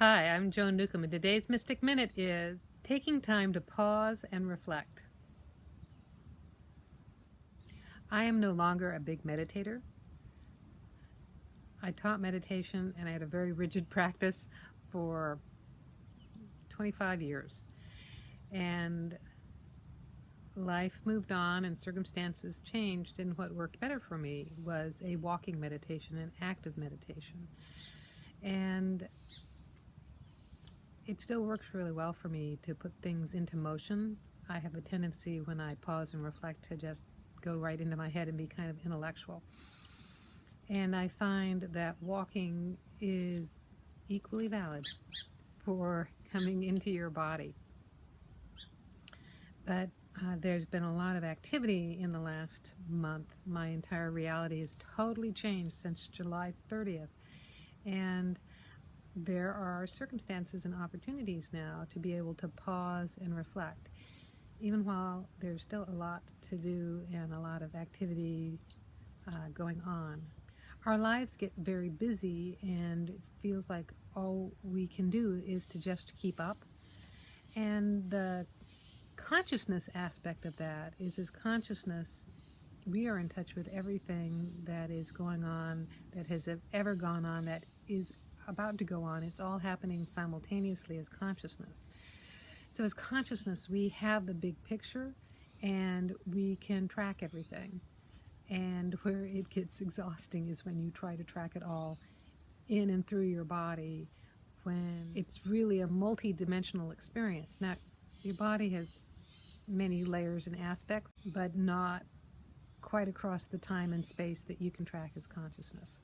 Hi, I'm Joan Newcomb, and today's Mystic Minute is taking time to pause and reflect. I am no longer a big meditator. I taught meditation and I had a very rigid practice for 25 years. And life moved on and circumstances changed, and what worked better for me was a walking meditation, an active meditation. And it still works really well for me to put things into motion. I have a tendency when I pause and reflect to just go right into my head and be kind of intellectual. And I find that walking is equally valid for coming into your body. But there's been a lot of activity in the last month. My entire reality has totally changed since July 30th. And there are circumstances and opportunities now to be able to pause and reflect, even while there's still a lot to do and a lot of activity going on. Our lives get very busy, and it feels like all we can do is to just keep up. And the consciousness aspect of that is, as consciousness, we are in touch with everything that is going on, that has ever gone on, that is about to go on. It's all happening simultaneously as consciousness. So as consciousness, we have the big picture and we can track everything. And where it gets exhausting is when you try to track it all in and through your body, when it's really a multi-dimensional experience. Now, your body has many layers and aspects, but not quite across the time and space that you can track as consciousness.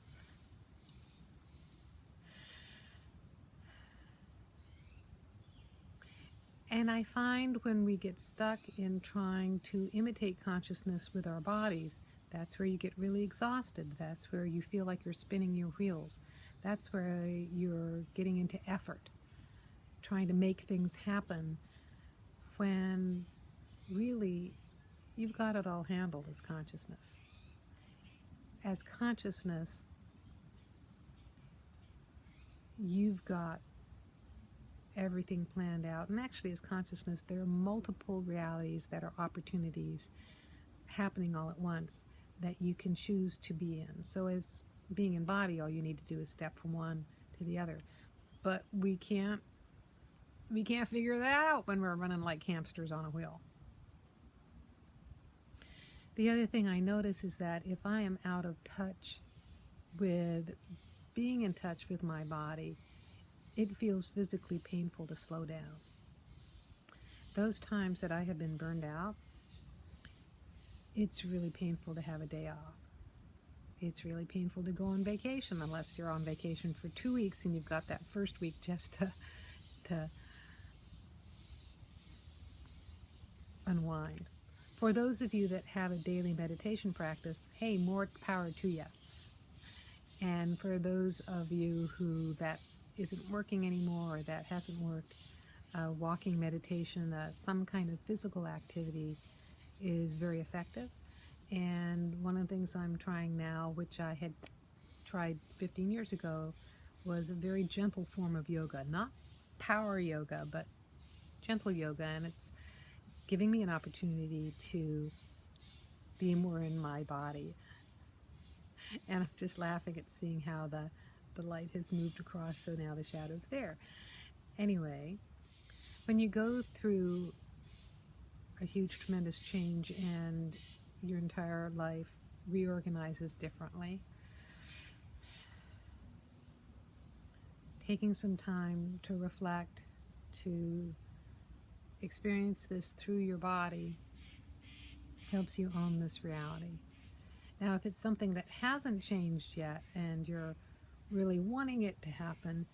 And I find when we get stuck in trying to imitate consciousness with our bodies, that's where you get really exhausted. That's where you feel like you're spinning your wheels. That's where you're getting into effort, trying to make things happen, when really you've got it all handled as consciousness. As consciousness, you've got everything planned out. And actually, as consciousness, there are multiple realities that are opportunities happening all at once that you can choose to be in. So as being in body, all you need to do is step from one to the other. But we can't figure that out when we're running like hamsters on a wheel. The other thing I notice is that if I am out of touch with being in touch with my body, it feels physically painful to slow down. Those times that I have been burned out, it's really painful to have a day off. It's really painful to go on vacation, unless you're on vacation for 2 weeks and you've got that first week just to unwind. For those of you that have a daily meditation practice, hey, more power to you. And for those of you who that isn't working anymore, or that hasn't worked, walking meditation, some kind of physical activity is very effective. And one of the things I'm trying now, which I had tried 15 years ago, was a very gentle form of yoga. Not power yoga, but gentle yoga. And it's giving me an opportunity to be more in my body. And I'm just laughing at seeing how the light has moved across, so now the shadow's there. Anyway, when you go through a huge, tremendous change and your entire life reorganizes differently, taking some time to reflect, to experience this through your body, helps you own this reality. Now, if it's something that hasn't changed yet and you're really wanting it to happen,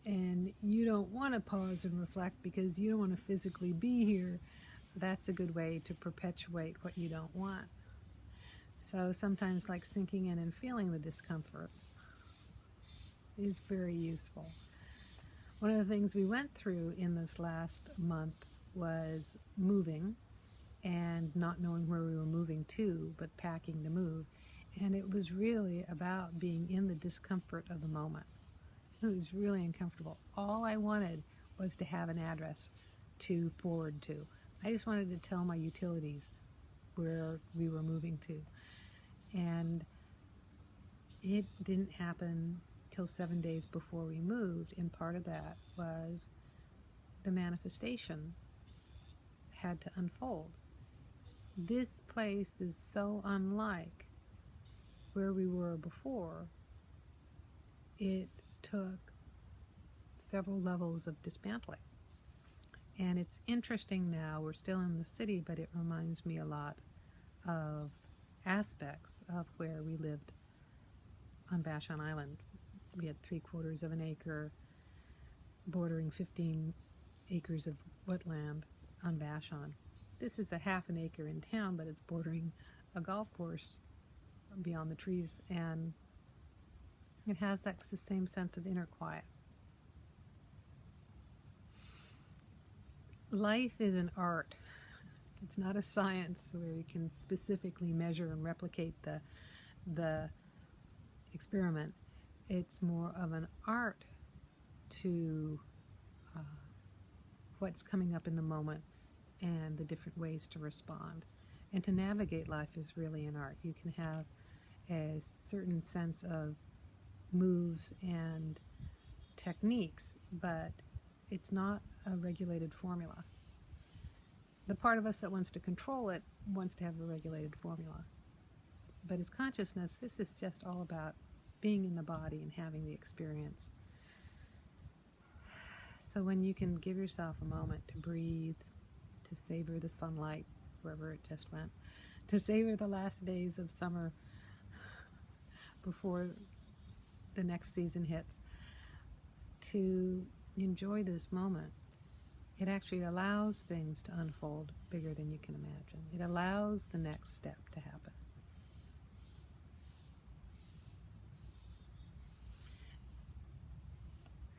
and you don't want to pause and reflect because you don't want to physically be here, that's a good way to perpetuate what you don't want. So sometimes, like, sinking in and feeling the discomfort is very useful. One of the things we went through in this last month was moving and not knowing where we were moving to, but packing to move. And it was really about being in the discomfort of the moment. It was really uncomfortable. All I wanted was to have an address to forward to. I just wanted to tell my utilities where we were moving to. And it didn't happen till 7 days before we moved, and part of that was the manifestation had to unfold. This place is so unlike where we were before. It took several levels of dismantling. And it's interesting now, we're still in the city, but it reminds me a lot of aspects of where we lived on Vashon Island. We had 3/4 of an acre bordering 15 acres of wetland on Vashon. This is a half an acre in town, but it's bordering a golf course beyond the trees, and it has that the same sense of inner quiet. Life is an art. It's not a science where you can specifically measure and replicate the experiment. It's more of an art to what's coming up in the moment and the different ways to respond. And to navigate life is really an art. You can have a certain sense of moves and techniques, but it's not a regulated formula. The part of us that wants to control it wants to have a regulated formula. But as consciousness, this is just all about being in the body and having the experience. So when you can give yourself a moment to breathe, to savor the sunlight, wherever it just went, to savor the last days of summer before the next season hits, to enjoy this moment, it actually allows things to unfold bigger than you can imagine. It allows the next step to happen.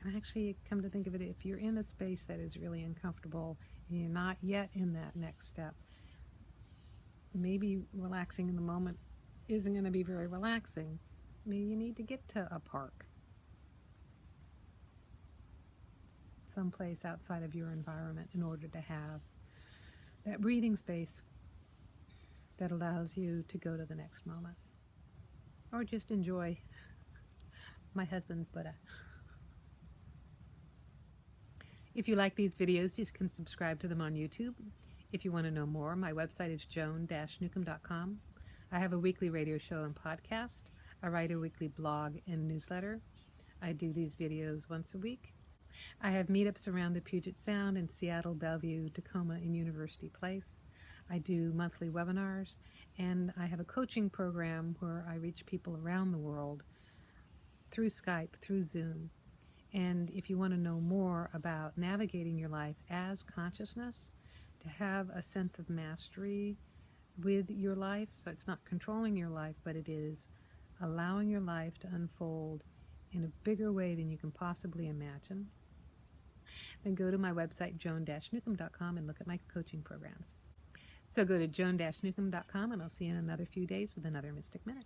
And actually, come to think of it, if you're in a space that is really uncomfortable and you're not yet in that next step, maybe relaxing in the moment isn't going to be very relaxing. Maybe you need to get to a park, someplace outside of your environment, in order to have that breathing space that allows you to go to the next moment. Or just enjoy my husband's Buddha. If you like these videos, you can subscribe to them on YouTube. If you want to know more, my website is joan-newcomb.com. I have a weekly radio show and podcast. I write a weekly blog and newsletter. I do these videos once a week. I have meetups around the Puget Sound in Seattle, Bellevue, Tacoma, and University Place. I do monthly webinars, and I have a coaching program where I reach people around the world through Skype, through Zoom. And if you want to know more about navigating your life as consciousness, to have a sense of mastery with your life, so it's not controlling your life, but it is allowing your life to unfold in a bigger way than you can possibly imagine, then go to my website, joan-newcomb.com, and look at my coaching programs. So go to joan-newcomb.com, and I'll see you in another few days with another Mystic Minute.